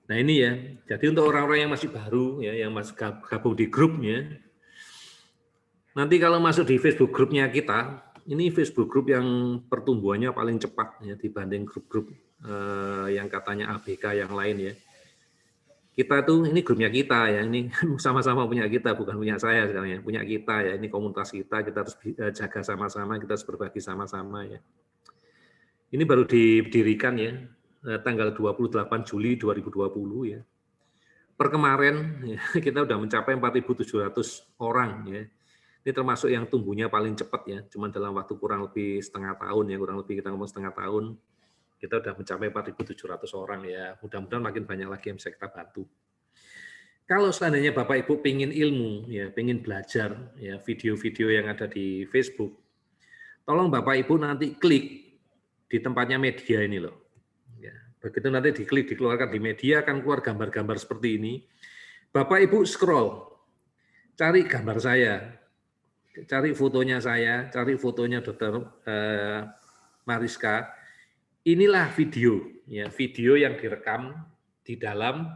Nah ini ya, jadi untuk orang-orang yang masih baru, ya, yang masih gabung di grupnya, nanti kalau masuk di Facebook grupnya kita, ini Facebook grup yang pertumbuhannya paling cepat ya dibanding grup-grup yang katanya ABK yang lain ya. Kita tuh ini grupnya kita ya, ini sama-sama punya kita, bukan punya saya sekarang ya, punya kita ya, ini komunitas kita harus jaga sama-sama, kita harus berbagi sama-sama ya. Ini baru didirikan ya, tanggal 28 Juli 2020 ya. Per kemarin ya, kita udah mencapai 4.700 orang ya. Ini termasuk yang tumbuhnya paling cepat ya, cuma dalam waktu kurang lebih setengah tahun ya, kurang lebih kita ngomong setengah tahun, kita udah mencapai 4.700 orang ya. Mudah-mudahan makin banyak lagi yang bisa kita bantu. Kalau seandainya Bapak Ibu pengen ilmu, ya, pengen belajar, ya, video-video yang ada di Facebook, tolong Bapak Ibu nanti klik di tempatnya media ini loh. Ya, begitu nanti diklik, dikeluarkan di media, akan keluar gambar-gambar seperti ini. Bapak Ibu scroll, cari gambar saya, cari fotonya saya, cari fotonya Dr. Mariska. Inilah video, ya, video yang direkam di dalam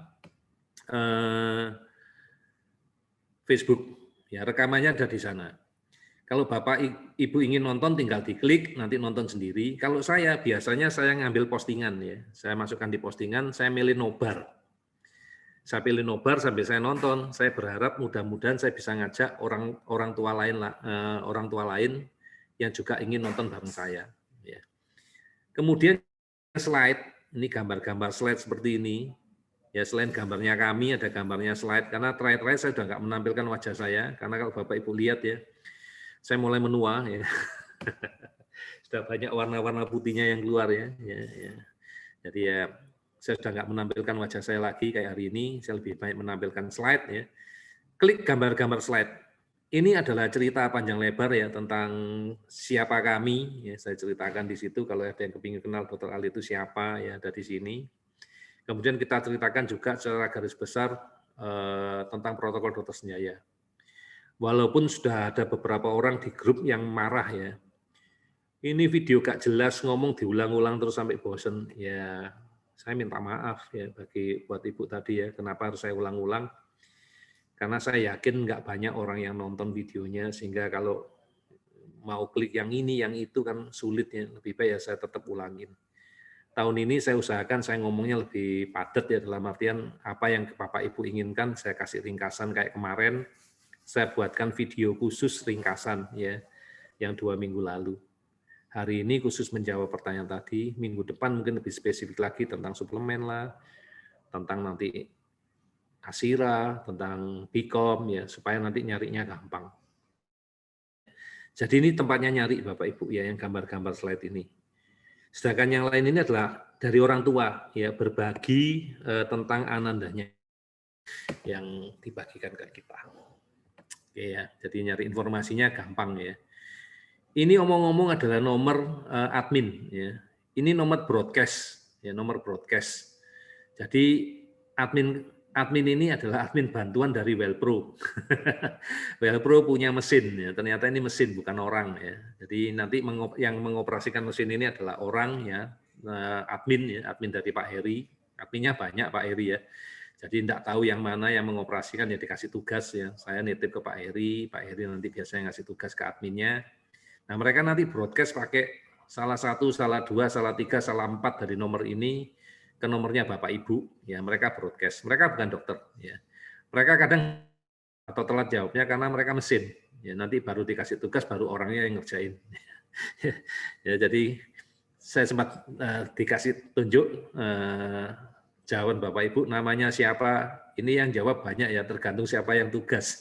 Facebook. Ya, rekamannya ada di sana. Kalau Bapak Ibu ingin nonton tinggal diklik, nanti nonton sendiri. Kalau saya biasanya saya ngambil postingan ya. Saya masukkan di postingan, saya milih nobar. Saya pilih nobar sambil saya nonton. Saya berharap mudah-mudahan saya bisa ngajak orang tua lain yang juga ingin nonton bareng saya. Ya. Kemudian slide, ini gambar-gambar slide seperti ini. Ya, selain gambarnya kami, ada gambarnya slide, karena terakhir-terakhir saya sudah nggak menampilkan wajah saya, karena kalau Bapak Ibu lihat ya, saya mulai menua, ya. Sudah banyak warna-warna putihnya yang keluar ya. Jadi ya, saya sudah nggak menampilkan wajah saya lagi kayak hari ini, saya lebih banyak menampilkan slide ya. Klik gambar-gambar slide. Ini adalah cerita panjang lebar ya tentang siapa kami, ya saya ceritakan di situ. Kalau ada yang kepingin kenal Dr. Ali itu siapa, ya ada di sini. Kemudian kita ceritakan juga secara garis besar tentang protokol dokter senjaya. Walaupun sudah ada beberapa orang di grup yang marah ya, ini video gak jelas, ngomong diulang-ulang terus sampai bosen, ya saya minta maaf ya buat Ibu tadi ya, kenapa harus saya ulang-ulang, karena saya yakin nggak banyak orang yang nonton videonya, sehingga kalau mau klik yang ini, yang itu kan sulit ya, lebih baik ya saya tetap ulangin. Tahun ini saya usahakan saya ngomongnya lebih padat ya, dalam artian apa yang Bapak Ibu inginkan saya kasih ringkasan kayak kemarin, saya buatkan video khusus ringkasan ya, yang 2 minggu lalu. Hari ini khusus menjawab pertanyaan tadi, minggu depan mungkin lebih spesifik lagi tentang suplemen lah, tentang nanti Asira, tentang Bicom ya, supaya nanti nyarinya gampang. Jadi ini tempatnya nyari Bapak Ibu ya, yang gambar-gambar slide ini. Sedangkan yang lain ini adalah dari orang tua ya, berbagi tentang anandanya yang dibagikan ke kita. Oke ya, jadi nyari informasinya gampang ya. Ini omong-omong adalah nomor admin ya. Ini nomor broadcast ya, nomor broadcast. Jadi admin ini adalah admin bantuan dari Wellpro. Wellpro punya mesin ya. Ternyata ini mesin bukan orang ya. Jadi nanti yang mengoperasikan mesin ini adalah orang ya, admin ya, admin dari Pak Heri. Adminnya banyak Pak Heri ya. Jadi tidak tahu yang mana yang mengoperasikan ya dikasih tugas ya. Saya nitip ke Pak Heri nanti biasanya ngasih tugas ke adminnya. Nah, mereka nanti broadcast pakai salah 1, salah 2, salah 3, salah 4 dari nomor ini ke nomornya Bapak Ibu, ya mereka broadcast. Mereka bukan dokter, ya. Mereka kadang atau telat jawabnya karena mereka mesin. Ya, nanti baru dikasih tugas, baru orangnya yang ngerjain. Ya, jadi saya sempat dikasih tunjuk jawaban Bapak Ibu, namanya siapa, ini yang jawab banyak ya, tergantung siapa yang tugas.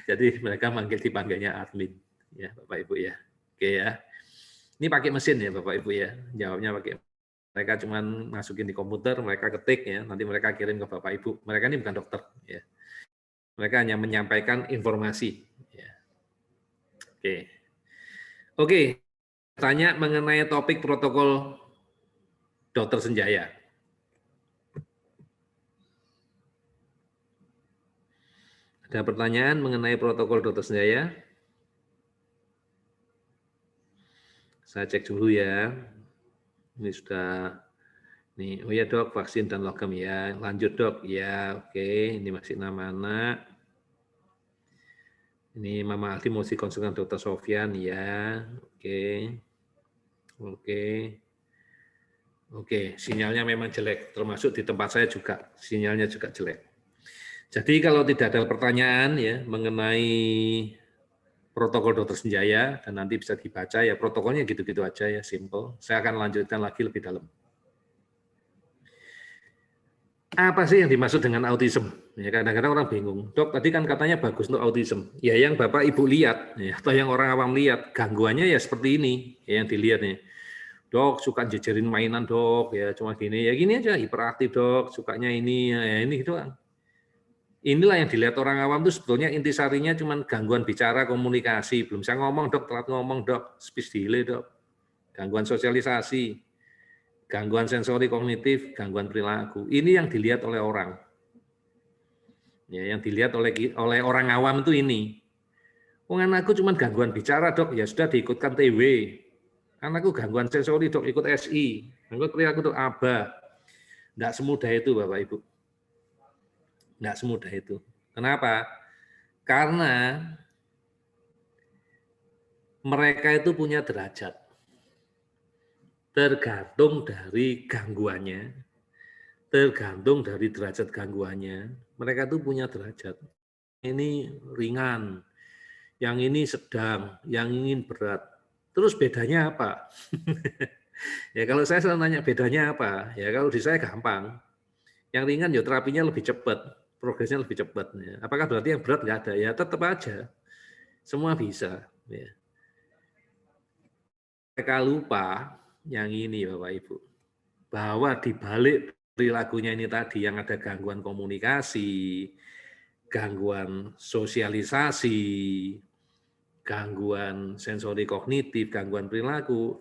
Jadi mereka dipanggilnya admin. Ya, Bapak Ibu ya. Oke ya. Ini pakai mesin ya Bapak Ibu ya. Jawabnya pakai. Mereka cuma masukin di komputer, mereka ketik ya, nanti mereka kirim ke Bapak Ibu. Mereka ini bukan dokter ya. Mereka hanya menyampaikan informasi ya. Oke. Oke. Tanya mengenai topik protokol dokter senjaya. Ada pertanyaan mengenai protokol dokter senjaya? Saya cek dulu ya. Ini sudah Nih, oh ya dok, vaksin dan logam ya. Lanjut dok, ya oke. Ini masih nama anak. Ini Mama Aldi mau konsultan Dokter Sofyan ya. Oke, sinyalnya memang jelek. Termasuk di tempat saya juga sinyalnya juga jelek. Jadi kalau tidak ada pertanyaan ya mengenai protokol dokter Senjaya dan nanti bisa dibaca ya protokolnya gitu-gitu aja ya, simple. Saya akan lanjutkan lagi lebih dalam. Apa sih yang dimaksud dengan autism? Ya, kadang-kadang orang bingung. Dok, tadi kan katanya bagus untuk autism. Ya yang Bapak Ibu lihat, ya, atau yang orang awam lihat, gangguannya ya seperti ini, ya, yang dilihat nih. Dok, suka jejerin mainan dok, ya cuma gini, ya gini aja, hiperaktif dok, sukanya ini, ya ini doang. Inilah yang dilihat orang awam itu sebetulnya intisarinya cuma gangguan bicara komunikasi. Belum bisa ngomong dok, telat ngomong dok, speech delay dok, gangguan sosialisasi, gangguan sensori kognitif, gangguan perilaku. Ini yang dilihat oleh orang. Ya, yang dilihat oleh orang awam itu ini. Oh, anakku cuma gangguan bicara dok, ya sudah diikutkan TW. Anakku gangguan sensori dok, ikut SI. Gangguan perilaku dok, ABA. Tidak semudah itu Bapak Ibu. Tidak semudah itu. Kenapa? Karena mereka itu punya derajat. Tergantung dari gangguannya, tergantung dari derajat gangguannya. Mereka itu punya derajat. Ini ringan, yang ini sedang, yang ini berat. Terus bedanya apa? Ya kalau saya selalu nanya bedanya apa? Ya kalau di saya gampang. Yang ringan ya terapinya lebih cepat, progresnya lebih cepat. Ya. Apakah berarti yang berat nggak ada? Ya tetap aja, semua bisa. Ya. Mereka lupa yang ini Bapak Ibu, bahwa di balik perilakunya ini tadi yang ada gangguan komunikasi, gangguan sosialisasi, gangguan sensori kognitif, gangguan perilaku.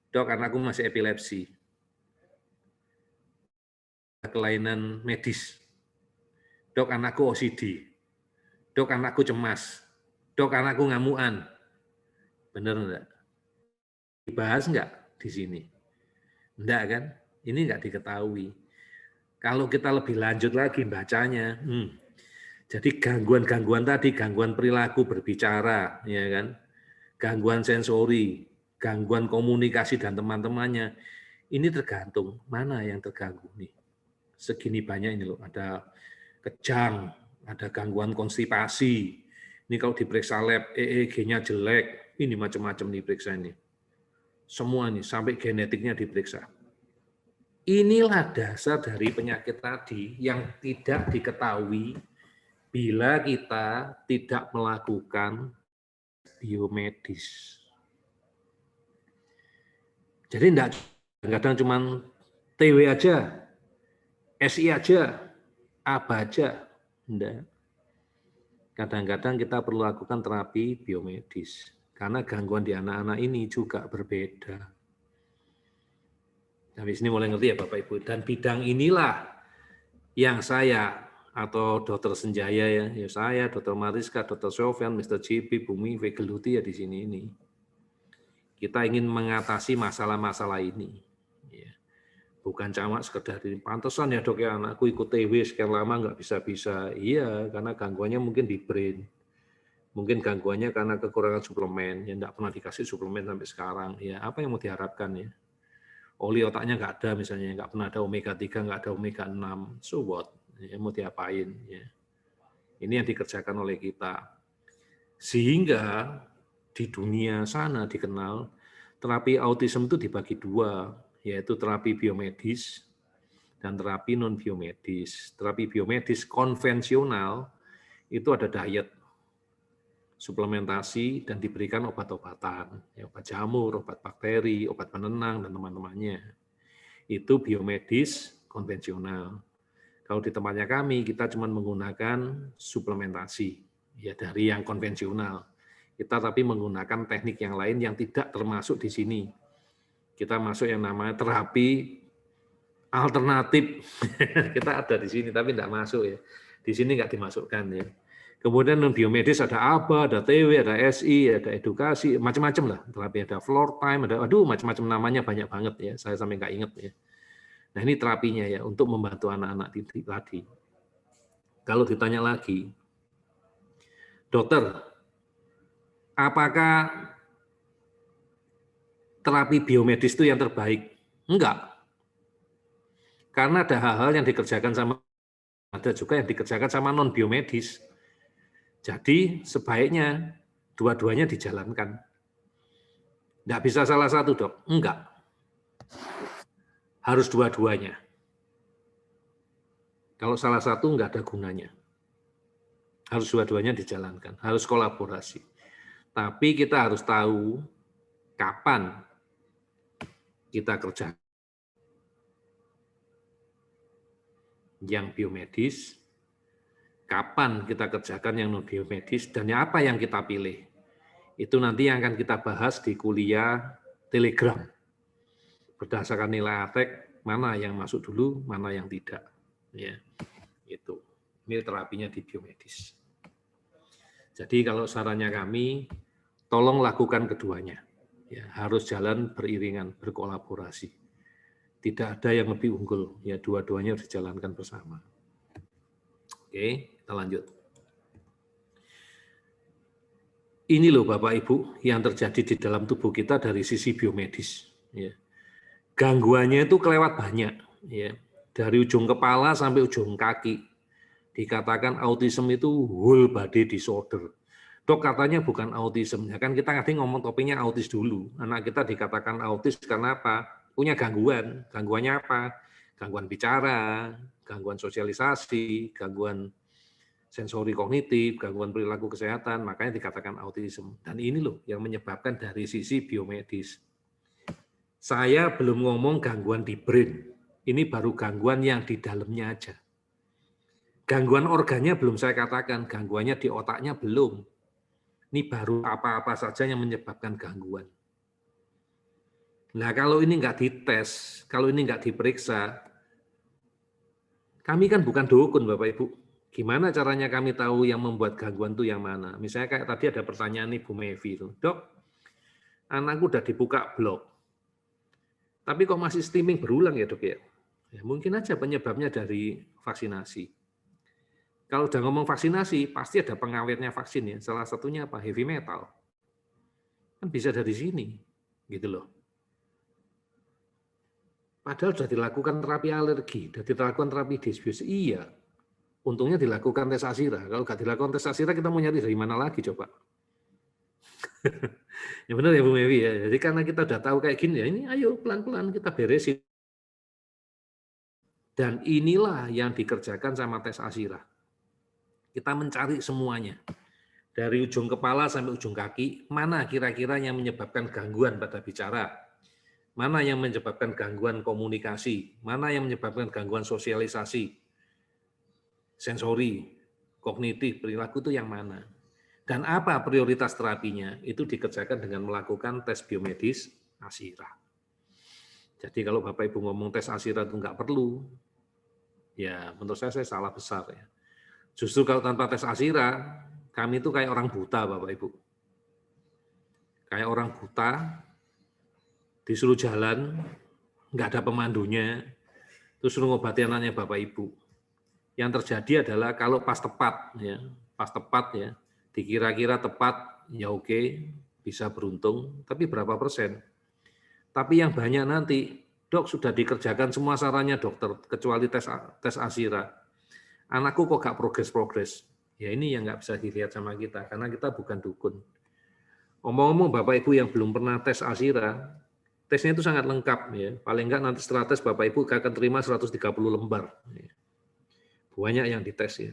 Dok, anakku masih epilepsi. Kelainan medis. Dok, anakku OCD. Dok, anakku cemas. Dok, anakku ngamuan. Benar enggak? Dibahas enggak di sini? Enggak kan? Ini enggak diketahui. Kalau kita lebih lanjut lagi bacanya, jadi gangguan-gangguan tadi, gangguan perilaku berbicara, ya kan? Gangguan sensori, gangguan komunikasi dan teman-temannya, ini tergantung mana yang terganggu nih. Segini banyak ini loh, ada kejang, ada gangguan konstipasi. Ini kalau diperiksa lab, EEG-nya jelek, ini macam-macam diperiksa ini. Semua nih, sampai genetiknya diperiksa. Inilah dasar dari penyakit tadi yang tidak diketahui bila kita tidak melakukan biomedis. Jadi enggak kadang cuma TW aja, SI aja, ABA aja. Enggak. Kadang-kadang kita perlu lakukan terapi biomedis. Karena gangguan di anak-anak ini juga berbeda. Nah, di sini mulai ngerti ya Bapak Ibu. Dan bidang inilah yang saya atau Dokter Senjaya ya saya, Dokter Mariska, Dokter Sofyan, Mr. JP, Bumi, Vegeluti ya di sini ini. Kita ingin mengatasi masalah-masalah ini. Ya. Bukan cuma sekedar ini. Pantesan ya dok ya anakku ikut TW sekian lama nggak bisa-bisa. Iya, karena gangguannya mungkin di brain. Mungkin gangguannya karena kekurangan suplemen. Ya nggak pernah dikasih suplemen sampai sekarang. Ya apa yang mau diharapkan ya? Oli otaknya nggak ada misalnya, nggak pernah ada omega 3, nggak ada omega 6, so what? Ya, mau diapain? Ya. Ini yang dikerjakan oleh kita. Sehingga di dunia sana dikenal, terapi autism itu dibagi dua, yaitu terapi biomedis dan terapi non-biomedis. Terapi biomedis konvensional itu ada diet, suplementasi, dan diberikan obat-obatan, ya, obat jamur, obat bakteri, obat penenang, dan teman-temannya. Itu biomedis konvensional. Kalau di tempatnya kami, kita cuma menggunakan suplementasi, ya dari yang konvensional. Kita tapi menggunakan teknik yang lain yang tidak termasuk di sini. Kita masuk yang namanya terapi alternatif. Kita ada di sini, tapi tidak masuk ya. Di sini nggak dimasukkan ya. Kemudian non biomedis ada ABA, ada TW, ada SI, ada edukasi, macam-macam lah. Terapi ada floor time, ada macam-macam namanya banyak banget ya. Saya sampai nggak ingat ya. Nah ini terapinya ya untuk membantu anak-anak tadi. Kalau ditanya lagi, dokter, apakah terapi biomedis itu yang terbaik? Enggak. Karena ada hal-hal yang dikerjakan sama, ada juga yang dikerjakan sama non-biomedis. Jadi sebaiknya dua-duanya dijalankan. Enggak bisa salah satu, dok? Enggak. Harus dua-duanya. Kalau salah satu enggak ada gunanya. Harus dua-duanya dijalankan, harus kolaborasi. Tapi kita harus tahu kapan kita kerja yang biomedis, kapan kita kerjakan yang non biomedis, dan apa yang kita pilih. Itu nanti yang akan kita bahas di kuliah Telegram. Berdasarkan nilai ATEK, mana yang masuk dulu, mana yang tidak. Ya, itu. Ini terapinya di biomedis. Jadi kalau sarannya kami, tolong lakukan keduanya. Ya, harus jalan beriringan, berkolaborasi. Tidak ada yang lebih unggul, ya dua-duanya harus dijalankan bersama. Oke, kita lanjut. Ini loh Bapak Ibu yang terjadi di dalam tubuh kita dari sisi biomedis. Ya. Gangguannya itu kelewat banyak, ya. Dari ujung kepala sampai ujung kaki. Dikatakan autism itu whole body disorder. Dok katanya bukan autism, ya kan kita kadang ngomong topiknya autis dulu. Anak kita dikatakan autis karena apa? Punya gangguan. Gangguannya apa? Gangguan bicara, gangguan sosialisasi, gangguan sensori kognitif, gangguan perilaku kesehatan, makanya dikatakan autism. Dan ini loh yang menyebabkan dari sisi biomedis. Saya belum ngomong gangguan di brain. Ini baru gangguan yang di dalamnya aja. Gangguan organnya belum saya katakan, gangguannya di otaknya belum. Ini baru apa-apa saja yang menyebabkan gangguan. Nah kalau ini nggak dites, kalau ini nggak diperiksa, kami kan bukan dukun Bapak Ibu. Gimana caranya kami tahu yang membuat gangguan itu yang mana? Misalnya kayak tadi ada pertanyaan nih Bu Mevi itu, dok, anakku udah dibuka blog, tapi kok masih streaming berulang ya dok ya? Ya mungkin aja penyebabnya dari vaksinasi. Kalau udah ngomong vaksinasi, pasti ada pengawetnya vaksin ya. Salah satunya apa? Heavy metal. Kan bisa dari sini, gitu loh. Padahal sudah dilakukan terapi alergi, sudah dilakukan terapi disbius. Iya, untungnya dilakukan tes ASIRA. Kalau nggak dilakukan tes ASIRA, kita mau nyari dari mana lagi coba? Ya benar ya Bu Mewi ya. Jadi karena kita udah tahu kayak gini ya, ini ayo pelan-pelan kita beresin. Dan inilah yang dikerjakan sama tes ASIRA. Kita mencari semuanya. Dari ujung kepala sampai ujung kaki, mana kira-kira yang menyebabkan gangguan pada bicara, mana yang menyebabkan gangguan komunikasi, mana yang menyebabkan gangguan sosialisasi, sensori, kognitif, perilaku itu yang mana. Dan apa prioritas terapinya, itu dikerjakan dengan melakukan tes biomedis ASIRA. Jadi kalau Bapak Ibu ngomong tes ASIRA itu enggak perlu, ya menurut saya salah besar ya. Justru kalau tanpa tes ASIRA, kami itu kayak orang buta, Bapak Ibu. Kayak orang buta, disuruh jalan, nggak ada pemandunya, terus suruh ngobati anaknya Bapak Ibu. Yang terjadi adalah kalau pas tepat, ya, dikira-kira tepat, ya oke, bisa beruntung, tapi berapa persen? Tapi yang banyak nanti, dok sudah dikerjakan semua sarannya dokter, kecuali tes ASIRA. Anakku kok gak progres-progres? Ya ini yang nggak bisa dilihat sama kita, karena kita bukan dukun. Omong-omong Bapak Ibu yang belum pernah tes ASIRA, tesnya itu sangat lengkap. Ya. Paling enggak nanti setelah tes Bapak Ibu akan terima 130 lembar. Banyak yang dites ya.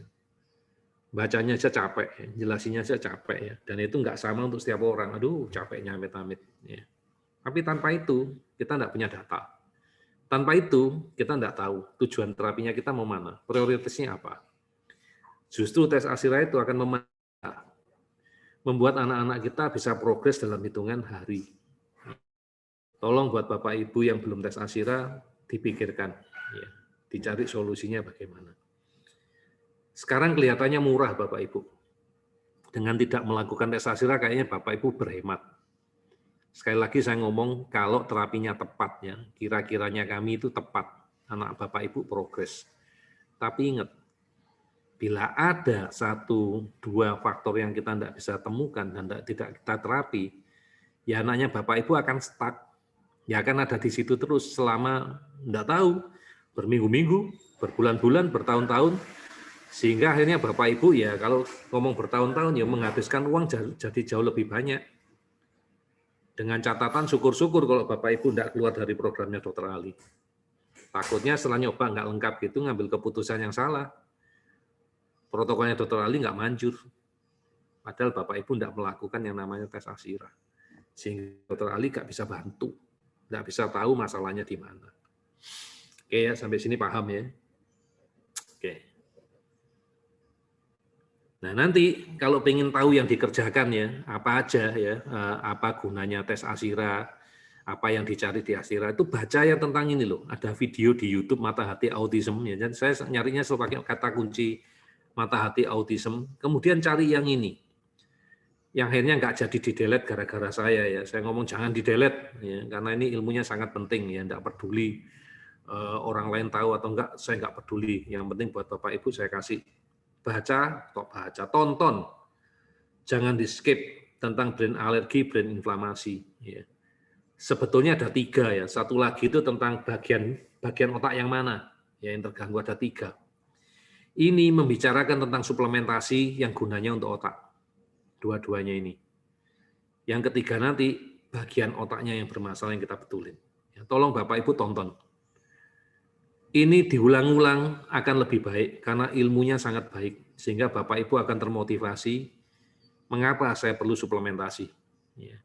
Bacanya aja capek, ya. Jelasinya aja capek ya. Dan itu enggak sama untuk setiap orang. Aduh capeknya amit-amit. Ya. Tapi tanpa itu kita enggak punya data. Tanpa itu, kita tidak tahu tujuan terapinya kita mau mana, prioritasnya apa. Justru tes ASIRA itu akan membuat anak-anak kita bisa progres dalam hitungan hari. Tolong buat Bapak Ibu yang belum tes ASIRA, dipikirkan, ya, dicari solusinya bagaimana. Sekarang kelihatannya murah Bapak Ibu. Dengan tidak melakukan tes ASIRA, kayaknya Bapak Ibu berhemat. Sekali lagi saya ngomong, kalau terapinya tepat, ya, kira-kiranya kami itu tepat. anak Bapak Ibu progres. Tapi ingat, bila ada 1-2 faktor yang kita tidak bisa temukan dan tidak kita terapi, ya anaknya Bapak Ibu akan stuck. Ya akan ada di situ terus selama tidak tahu, berminggu-minggu, berbulan-bulan, bertahun-tahun, sehingga akhirnya Bapak Ibu ya kalau ngomong bertahun-tahun ya menghabiskan uang jadi jauh lebih banyak. Dengan catatan syukur-syukur kalau Bapak Ibu tidak keluar dari programnya Dokter Ali. Takutnya setelah nyoba nggak lengkap gitu ngambil keputusan yang salah. Protokolnya Dokter Ali nggak manjur. Padahal Bapak Ibu tidak melakukan yang namanya tes ASIRA. Sehingga Dokter Ali nggak bisa bantu. Nggak bisa tahu masalahnya di mana. Oke ya, sampai sini paham ya. Oke. Nah nanti kalau pengen tahu yang dikerjakan ya, apa aja ya, apa gunanya tes ASIRA, apa yang dicari di ASIRA, itu baca ya tentang ini loh. Ada video di YouTube Mata Hati Autism ya. Dan saya nyarinya selalu pakai kata kunci Mata Hati Autism, kemudian cari yang ini. Yang akhirnya nggak jadi di-delete gara-gara saya ya. Saya ngomong jangan di-delete, ya, karena ini ilmunya sangat penting, ya, nggak peduli orang lain tahu atau enggak, saya nggak peduli. Yang penting buat Bapak Ibu saya kasih. Baca, tonton. Jangan di-skip tentang brain alergi, brain inflamasi. Ya. Sebetulnya ada 3 ya. Satu lagi itu tentang bagian otak yang mana, ya, yang terganggu ada 3. Ini membicarakan tentang suplementasi yang gunanya untuk otak. Dua-duanya ini. Yang ketiga nanti, bagian otaknya yang bermasalah yang kita betulin. Ya, tolong Bapak Ibu tonton. Ini diulang-ulang akan lebih baik, karena ilmunya sangat baik. Sehingga Bapak Ibu akan termotivasi, mengapa saya perlu suplementasi. Ya.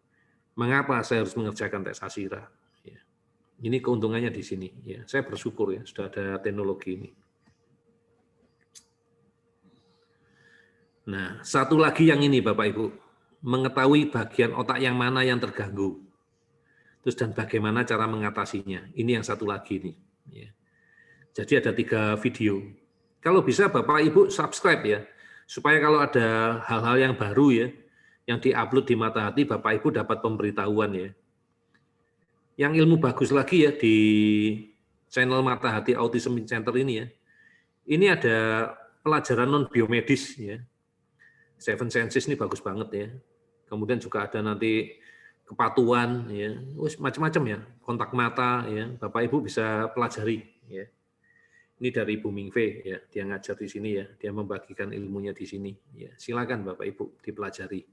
Mengapa saya harus mengerjakan tes ASIRA. Ya. Ini keuntungannya di sini. Ya. Saya bersyukur ya, sudah ada teknologi ini. Nah, satu lagi yang ini Bapak Ibu, mengetahui bagian otak yang mana yang terganggu. Terus dan bagaimana cara mengatasinya. Ini yang satu lagi nih. Ya. Jadi ada 3 video. Kalau bisa Bapak Ibu subscribe ya, supaya kalau ada hal-hal yang baru ya, yang diupload di Mata Hati, Bapak Ibu dapat pemberitahuan ya. Yang ilmu bagus lagi ya di channel Mata Hati Autism Center ini ya. Ini ada pelajaran non biomedis ya. Seven Senses ini bagus banget ya. Kemudian juga ada nanti kepatuhan ya, macam-macam ya, kontak mata ya. Bapak Ibu bisa pelajari ya. Ini dari Bu Mingfei ya, dia ngajar di sini ya, dia membagikan ilmunya di sini ya. Silakan Bapak Ibu dipelajari.